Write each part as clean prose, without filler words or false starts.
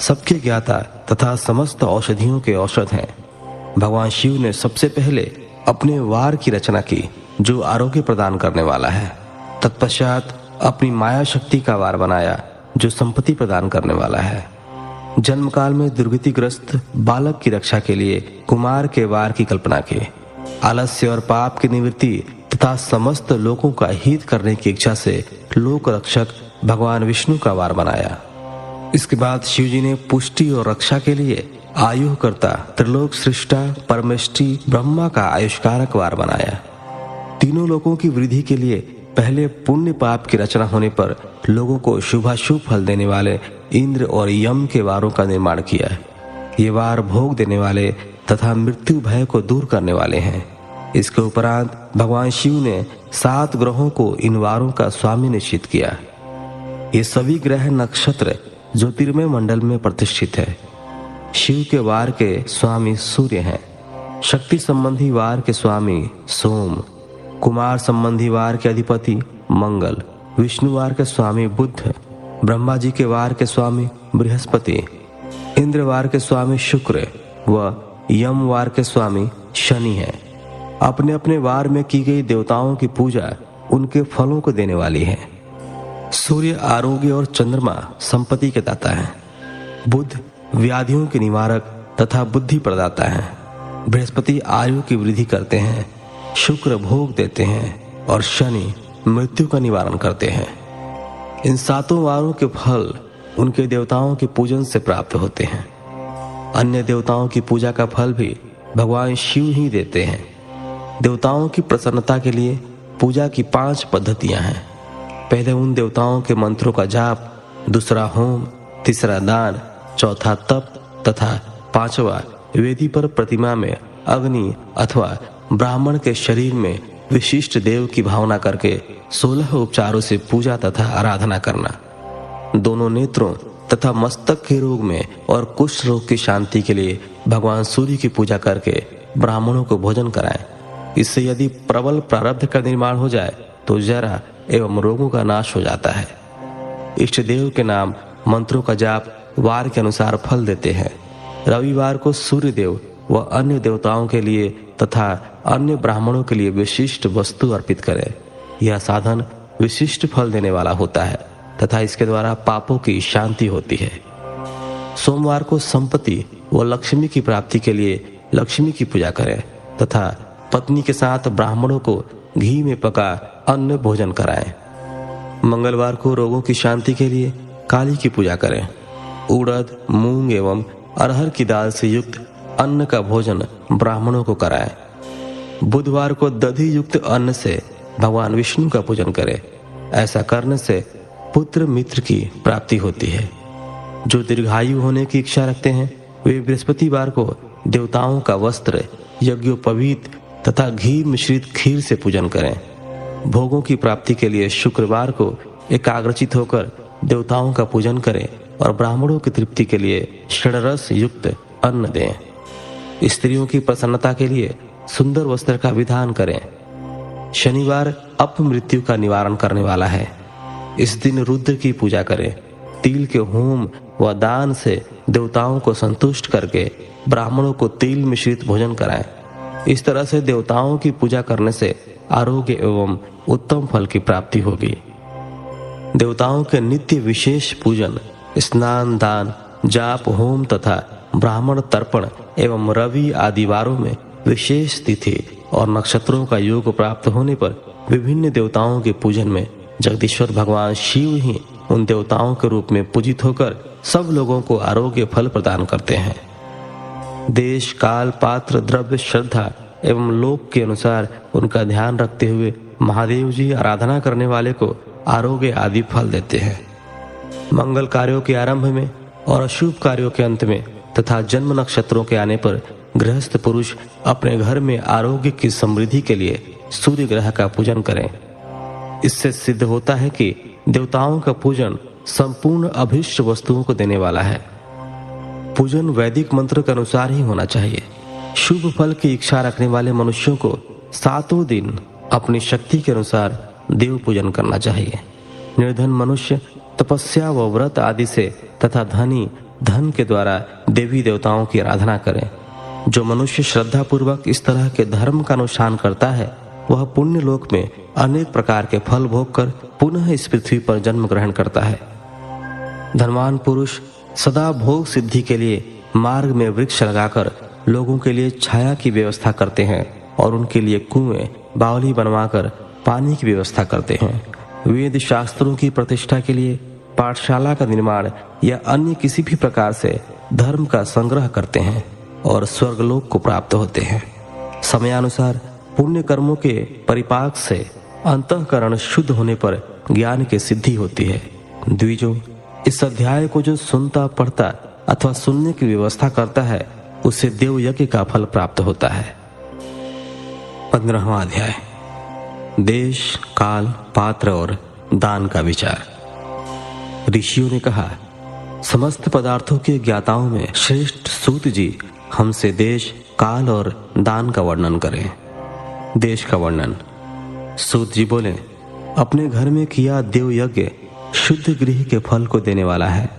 सबके ज्ञाता तथा समस्त औषधियों के औषध हैं। भगवान शिव ने सबसे पहले अपने वार की रचना की जो आरोग्य प्रदान करने वाला है। तत्पश्चात अपनी माया शक्ति का वार बनाया जो संपत्ति प्रदान करने वाला है। जन्म काल में दुर्गतिग्रस्त बालक की रक्षा के लिए कुमार के वार की कल्पना की। आलस्य और पाप की निवृत्ति तथा समस्त लोगों का हित करने की इच्छा से लोक रक्षक भगवान विष्णु का वार बनाया। इसके बाद शिव जी ने पुष्टि और रक्षा के लिए आयुकर्ता त्रिलोक सृष्टा परमेष्टि ब्रह्मा का आयुष्कारक वार बनाया। तीनों लोगों की वृद्धि के लिए पहले पुण्य पाप की रचना होने पर लोगों को शुभाशुभ फल देने वाले इंद्र और यम के वारों का निर्माण किया। ये वार भोग देने वाले तथा मृत्यु भय को दूर करने वाले हैं। इसके उपरांत भगवान शिव ने 7 ग्रहों को इन वारों का स्वामी निश्चित किया। ये सभी ग्रह नक्षत्र ज्योतिर्मय मंडल में प्रतिष्ठित है। शिव के वार के स्वामी सूर्य हैं। शक्ति संबंधी वार के स्वामी सोम, कुमार संबंधी वार के अधिपति मंगल, विष्णु वार के स्वामी बुध, ब्रह्मा जी के वार के स्वामी बृहस्पति, इंद्र वार के स्वामी शुक्र व यम वार के स्वामी शनि हैं। अपने अपने वार में की गई देवताओं की पूजा उनके फलों को देने वाली है। सूर्य आरोग्य और चंद्रमा संपत्ति के दाता है। बुध व्याधियों के निवारक तथा बुद्धि प्रदाता है। बृहस्पति आयु की वृद्धि करते हैं। शुक्र भोग देते हैं और शनि मृत्यु का निवारण करते हैं। इन 7 वारों के फल उनके देवताओं के पूजन से प्राप्त होते हैं। अन्य देवताओं की पूजा का फल भी भगवान शिव ही देते हैं। देवताओं की प्रसन्नता के लिए पूजा की 5 पद्धतियां हैं। पहले उन देवताओं के मंत्रों का जाप, दूसरा होम, तीसरा दान, चौथा तप तथा 5वां वेदी पर प्रतिमा में अग्नि अथवा ब्राह्मण के शरीर में विशिष्ट देव की भावना करके 16 उपचारों से पूजा तथा आराधना करना। दोनों नेत्रों तथा मस्तक के रोग में और कुष्ठ रोग की शांति के लिए भगवान सूर्य की पूजा करके ब्राह्मणों को भोजन कराएं। इससे यदि प्रबल प्रारब्ध का निर्माण हो जाए तो जरा एवं रोगों का नाश हो जाता है। इष्ट देव के नाम मंत्रों का जाप वार के अनुसार फल देते हैं। रविवार को सूर्य देव व अन्य देवताओं के लिए तथा अन्य ब्राह्मणों के लिए विशिष्ट वस्तु अर्पित करें। यह साधन विशिष्ट फल देने वाला होता है तथा इसके द्वारा पापों की शांति होती है। सोमवार को संपत्ति व लक्ष्मी की प्राप्ति के लिए लक्ष्मी की पूजा करें तथा पत्नी के साथ ब्राह्मणों को घी में पका अन्न भोजन कराएं। मंगलवार को रोगों की शांति के लिए काली की पूजा करें। उड़द, मूंग एवं अरहर की दाल से युक्त अन्न का भोजन ब्राह्मणों को कराएं। बुधवार को दधि युक्त अन्न से भगवान विष्णु का पूजन करें। ऐसा करने से पुत्र मित्र की प्राप्ति होती है। जो दीर्घायु होने की इच्छा रखते हैं वे बृहस्पतिवार को देवताओं का वस्त्र, यज्ञोपवीत तथा घी मिश्रित खीर से पूजन करें। भोगों की प्राप्ति के लिए शुक्रवार को एकाग्रचित होकर देवताओं का पूजन करें और ब्राह्मणों की तृप्ति के लिए षड्रस युक्त अन्न दें। स्त्रियों की प्रसन्नता के लिए सुंदर वस्त्र का विधान करें। शनिवार अपमृत्यु का निवारण करने वाला है। इस दिन रुद्र की पूजा करें। तिल के होम व दान से देवताओं को संतुष्ट करके ब्राह्मणों को तिल मिश्रित भोजन कराएं। इस तरह से देवताओं की पूजा करने से आरोग्य एवं उत्तम फल की प्राप्ति होगी। देवताओं के नित्य विशेष पूजन, स्नान, दान, जाप, होम तथा ब्राह्मण तर्पण एवं रवि आदि वारों में विशेष तिथि और नक्षत्रों का योग प्राप्त होने पर विभिन्न देवताओं के पूजन में जगदीश्वर भगवान शिव ही उन देवताओं के रूप में पूजित होकर सब लोगों को आरोग्य फल प्रदान करते हैं। देश, काल, पात्र, द्रव्य, श्रद्धा एवं लोक के अनुसार उनका ध्यान रखते हुए महादेव जी आराधना करने वाले को आरोग्य आदि फल देते हैं। मंगल कार्यों के आरंभ में और अशुभ कार्यों के अंत में तथा जन्म नक्षत्रों के आने पर गृहस्थ पुरुष अपने घर में आरोग्य की समृद्धि के लिए सूर्य ग्रह का पूजन करें। इससे सिद्ध होता है कि देवताओं का पूजन संपूर्ण अभीष्ट वस्तुओं को देने वाला है। पूजन वैदिक मंत्र के अनुसार ही होना चाहिए। शुभ फल की इच्छा रखने वाले मनुष्यों को 7 दिन अपनी शक्ति के अनुसार देव पूजन करना चाहिए। निर्धन मनुष्य तपस्या व व्रत आदि से तथा धनी धन के द्वारा देवी देवताओं की आराधना करें। जो मनुष्य श्रद्धा पूर्वक इस तरह के धर्म का अनुष्ठान करता है वह पुण्य लोक में अनेक प्रकार के फल भोग कर पुनः इस पृथ्वी पर जन्म ग्रहण करता है। धनवान पुरुष सदा भोग सिद्धि के लिए मार्ग में वृक्ष लगाकर लोगों के लिए छाया की व्यवस्था करते हैं और उनके लिए कुएं बावली बनवाकर पानी की व्यवस्था करते हैं। वेद शास्त्रों की प्रतिष्ठा के लिए पाठशाला का निर्माण या अन्य किसी भी प्रकार से धर्म का संग्रह करते हैं और स्वर्गलोक को प्राप्त होते हैं। समयानुसार पुण्य कर्मों के परिपाक से अंतःकरण शुद्ध होने पर ज्ञान की सिद्धि होती है। द्विजो, इस अध्याय को जो सुनता पढ़ता अथवा सुनने की व्यवस्था करता है उसे देव यज्ञ का फल प्राप्त होता है। 15वां अध्याय, देश, काल, पात्र और दान का विचार। ऋषियों ने कहा, समस्त पदार्थों के ज्ञाताओं में श्रेष्ठ सूत जी हमसे देश, काल और दान का वर्णन करें। देश का वर्णन। सूत जी बोले, अपने घर में किया देव यज्ञ शुद्ध गृह के फल को देने वाला है।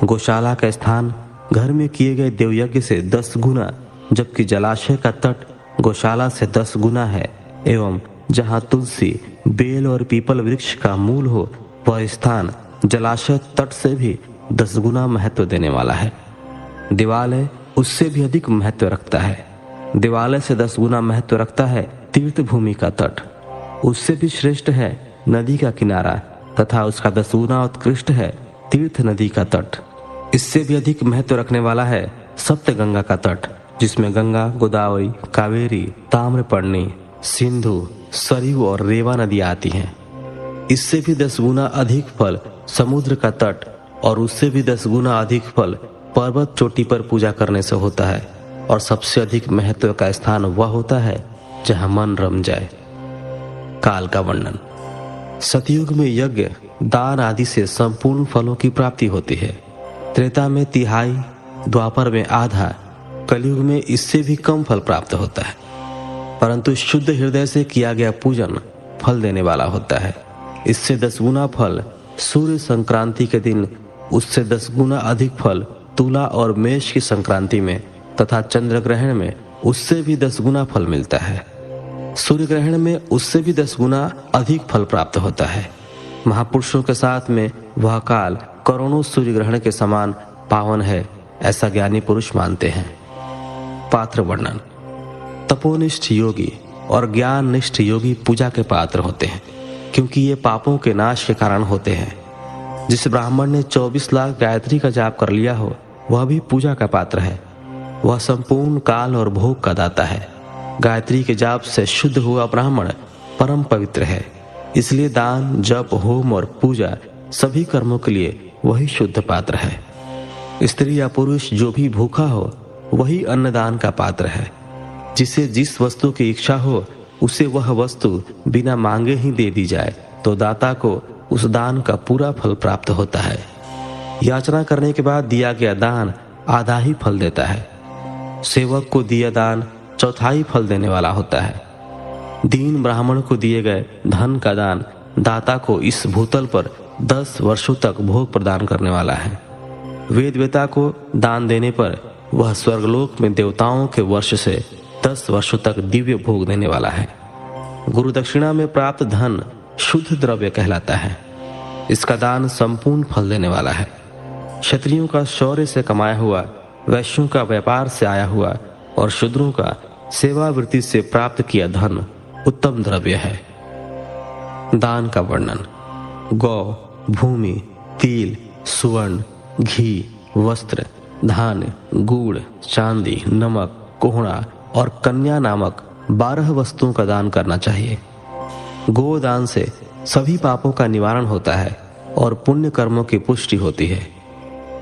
गौशाला का स्थान घर में किए गए देव यज्ञ से 10 गुना, जबकि जलाशय का तट गौशाला से 10 गुना है। एवं जहाँ तुलसी, बेल और पीपल वृक्ष का मूल हो वह स्थान जलाशय तट से भी 10 गुना महत्व देने वाला है। देवालय उससे भी अधिक महत्व रखता है। देवालय से 10 गुना महत्व रखता है तीर्थ भूमि का तट। उससे भी श्रेष्ठ है नदी का किनारा तथा उसका 10 गुना उत्कृष्ट है तीर्थ नदी का तट। इससे भी अधिक महत्व रखने वाला है सप्त गंगा का तट, जिसमें गंगा, गोदावरी, कावेरी, ताम्रपर्णी, सिंधु, सरयू और रेवा नदियां आती हैं। इससे भी 10 गुना अधिक फल समुद्र का तट और उससे भी 10 गुना अधिक फल पर्वत चोटी पर पूजा करने से होता है। और सबसे अधिक महत्व का स्थान वह होता है जहां मन रम जाए। काल का वर्णन। सतयुग में यज्ञ, दान आदि से संपूर्ण फलों की प्राप्ति होती है। त्रेता में तिहाई, द्वापर में आधा, कलयुग में इससे भी कम फल प्राप्त होता है। परंतु शुद्ध हृदय से किया गया पूजन फल देने वाला होता है। इससे 10 गुना फल सूर्य संक्रांति के दिन, उससे 10 गुना अधिक फल तुला और मेष की संक्रांति में तथा चंद्र ग्रहण में उससे भी 10 गुना फल मिलता है। सूर्य ग्रहण में उससे भी 10 गुना अधिक फल प्राप्त होता है। महापुरुषों के साथ में वह काल करोड़ों सूर्य ग्रहण के समान पावन है, ऐसा ज्ञानी पुरुष मानते हैं। पात्र वर्णन। तपोनिष्ठ योगी और ज्ञान निष्ठ योगी पूजा के पात्र होते हैं, क्योंकि ये पापों के नाश के कारण होते हैं। जिस ब्राह्मण ने 24 लाख गायत्री का जाप कर लिया हो वह भी पूजा का पात्र है। वह संपूर्ण काल और भोग का दाता है। गायत्री के जाप से शुद्ध हुआ ब्राह्मण परम पवित्र है। इसलिए दान, जप, होम और पूजा सभी कर्मों के लिए वही शुद्ध पात्र है। स्त्री या पुरुष जो भी भूखा हो वही अन्नदान का पात्र है। जिसे जिस वस्तु की इच्छा हो उसे वह वस्तु बिना मांगे ही दे दी जाए तो दाता को उस दान का पूरा फल प्राप्त होता है। याचना करने के बाद दिया गया दान आधा ही फल देता है। सेवक को दिया दान चौथाई फल देने वाला होता है। दीन ब्राह्मण को दिए गए धन का दान दाता को इस भूतल पर 10 वर्षों तक भोग प्रदान करने वाला है। वेदवेता को दान देने पर वह स्वर्गलोक में देवताओं के वर्ष से 10 वर्षों तक दिव्य भोग देने वाला है। गुरु दक्षिणा में प्राप्त धन शुद्ध द्रव्य कहलाता है। इसका दान संपूर्ण फल देने वाला है। क्षत्रियों का शौर्य से कमाया हुआ, वैश्यों का व्यापार से आया हुआ और शूद्रों का सेवावृत्ति से प्राप्त किया धन उत्तम द्रव्य है। दान का वर्णन। गौ, भूमि, तिल, सुवर्ण, घी, वस्त्र, धान्य, गुड़, चांदी, नमक, कोहड़ा और कन्या नामक 12 वस्तुओं का दान करना चाहिए। गोदान से सभी पापों का निवारण होता है और पुण्य कर्मों की पुष्टि होती है।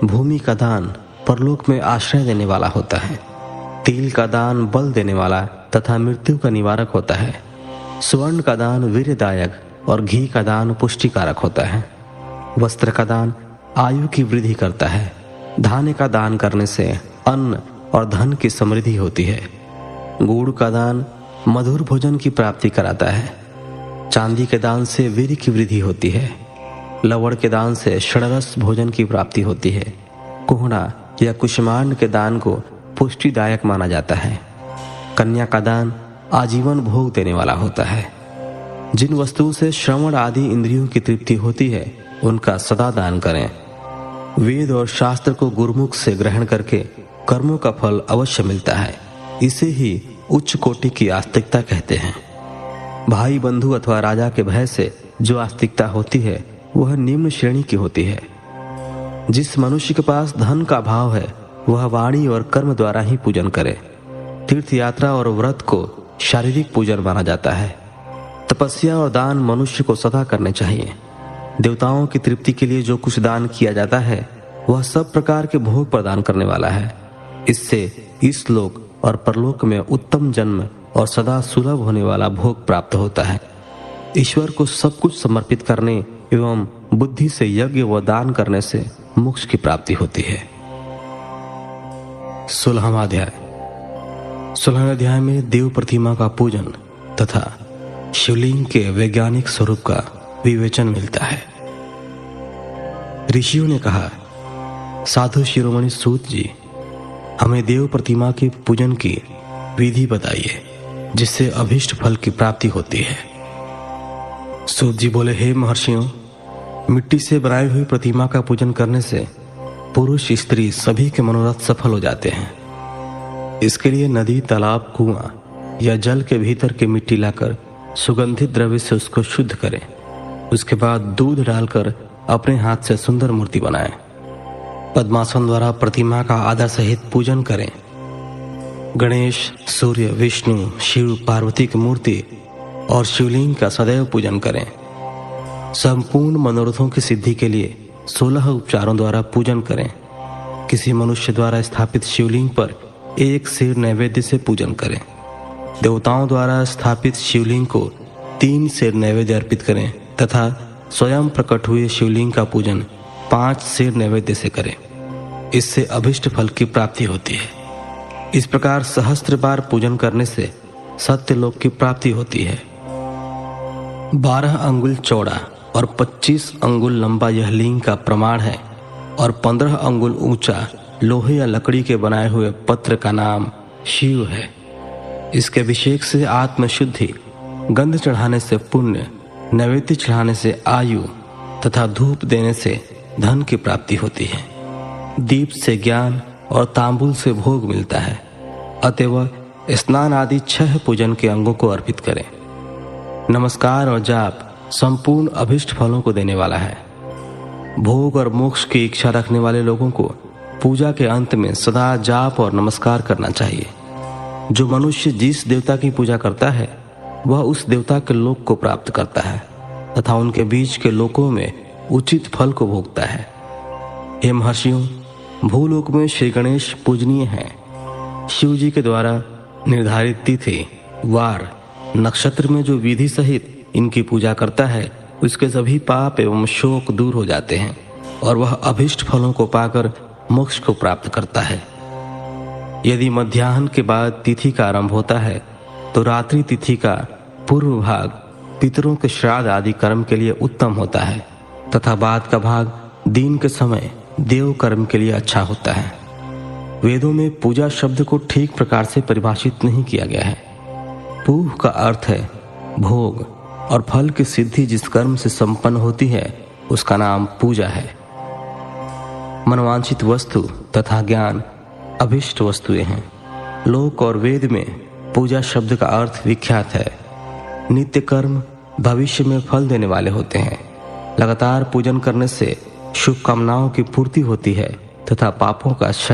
भूमि का दान परलोक में आश्रय देने वाला होता है। तिल का दान बल देने वाला तथा मृत्यु का निवारक होता है। स्वर्ण का दान वीर्यदायक और घी का दान पुष्टिकारक होता है। वस्त्र का दान आयु की वृद्धि करता है। धान्य का दान करने से अन्न और धन की समृद्धि होती है। गुड़ का दान मधुर भोजन की प्राप्ति कराता है। चांदी के दान से वीर्य की वृद्धि होती है। लवण के दान से षड्रस भोजन की प्राप्ति होती है। कोहड़ा या कुष्मांड के दान को पुष्टिदायक माना जाता है। कन्या का दान आजीवन भोग देने वाला होता है। जिन वस्तुओं से श्रवण आदि इंद्रियों की तृप्ति होती है उनका सदा दान करें। वेद और शास्त्र को गुरुमुख से ग्रहण करके कर्मों का फल अवश्य मिलता है। इसे ही उच्च कोटि की आस्तिकता कहते हैं। भाई बंधु अथवा राजा के भय से जो आस्तिकता होती है वह निम्न श्रेणी की होती है। जिस मनुष्य के पास धन का भाव है वह वाणी और कर्म द्वारा ही पूजन करे। तीर्थ यात्रा और व्रत को शारीरिक पूजन माना जाता है। तपस्या और दान मनुष्य को सदा करने चाहिए। देवताओं की तृप्ति के लिए जो कुछ दान किया जाता है वह सब प्रकार के भोग प्रदान करने वाला है। इससे इस लोक और परलोक में उत्तम जन्म और सदा सुलभ होने वाला भोग प्राप्त होता है। ईश्वर को सब कुछ समर्पित करने एवं बुद्धि से यज्ञ व दान करने से मोक्ष की प्राप्ति होती है। 16वां अध्याय। 16वें अध्याय में देव प्रतिमा का पूजन तथा शिवलिंग के वैज्ञानिक स्वरूप का विवेचन मिलता है। ऋषियों ने कहा, साधु शिरोमणि सूत जी, हमें देव प्रतिमा के पूजन की विधि बताइए जिससे अभीष्ट फल की प्राप्ति होती है। सूत जी बोले, हे महर्षियों, मिट्टी से बनाई हुई प्रतिमा का पूजन करने से पुरुष स्त्री सभी के मनोरथ सफल हो जाते हैं। इसके लिए नदी, तालाब, कुआं या जल के भीतर की मिट्टी लाकर सुगंधित द्रव्य से उसको शुद्ध करें। उसके बाद दूध डालकर अपने हाथ से सुंदर मूर्ति बनाएं। पद्मासन द्वारा प्रतिमा का आदर सहित पूजन करें। गणेश, सूर्य, विष्णु, शिव, पार्वती की मूर्ति और शिवलिंग का सदैव पूजन करें। संपूर्ण मनोरथों की सिद्धि के लिए 16 उपचारों द्वारा पूजन करें। किसी मनुष्य द्वारा स्थापित शिवलिंग पर एक सेर नैवेद्य से पूजन करें। देवताओं द्वारा स्थापित शिवलिंग को 3 सेर नैवेद्य अर्पित करें तथा स्वयं प्रकट हुए शिवलिंग का पूजन 5 सेर नैवेद्य से करें। इससे अभिष्ट फल की प्राप्ति होती है। इस प्रकार सहस्त्र बार पूजन करने से सत्यलोक की प्राप्ति होती है। 12 अंगुल चौड़ा और 25 अंगुल लंबा यह लिंग का प्रमाण है और 15 अंगुल ऊंचा लोहे या लकड़ी के बनाए हुए पत्र का नाम शिव है। इसके अभिषेक से आत्मशुद्धि, गंध चढ़ाने से पुण्य, नैवेद्य चढ़ाने से आयु तथा धूप देने से धन की प्राप्ति होती है। दीप से ज्ञान और तांबुल से भोग मिलता है। अतएव स्नान आदि 6 पूजन के अंगों को अर्पित करें। नमस्कार और जाप संपूर्ण अभिष्ट फलों को देने वाला है। भोग और मोक्ष की इच्छा रखने वाले लोगों को पूजा के अंत में सदा जाप और नमस्कार करना चाहिए। जो मनुष्य जिस देवता की पूजा करता है वह उस देवता के लोक को प्राप्त करता है तथा उनके बीच के लोकों में उचित फल को भोगता है। हे महर्षियों, भूलोक में श्री गणेश पूजनीय हैं। शिव जी के द्वारा निर्धारित तिथि, वार, नक्षत्र में जो विधि सहित इनकी पूजा करता है उसके सभी पाप एवं शोक दूर हो जाते हैं और वह अभिष्ट फलों को पाकर मोक्ष को प्राप्त करता है। यदि मध्याह्न के बाद तिथि का आरंभ होता है तो रात्रि तिथि का पूर्व भाग पितरों के श्राद्ध आदि कर्म के लिए उत्तम होता है तथा बाद का भाग दिन के समय देव कर्म के लिए अच्छा होता है। वेदों में पूजा शब्द को ठीक प्रकार से परिभाषित नहीं किया गया है। पूह का अर्थ है भोग और फल की सिद्धि जिस कर्म से संपन्न होती है उसका नाम पूजा है। मनवांछित वस्तु तथा ज्ञान अभिष्ट वस्तुएं हैं। लोक और वेद में पूजा शब्द का अर्थ विख्यात है। नित्य कर्म भविष्य में फल देने वाले होते हैं। लगातार पूजन करने से शुभ कामनाओं की पूर्ति होती है तथा पापों का क्षय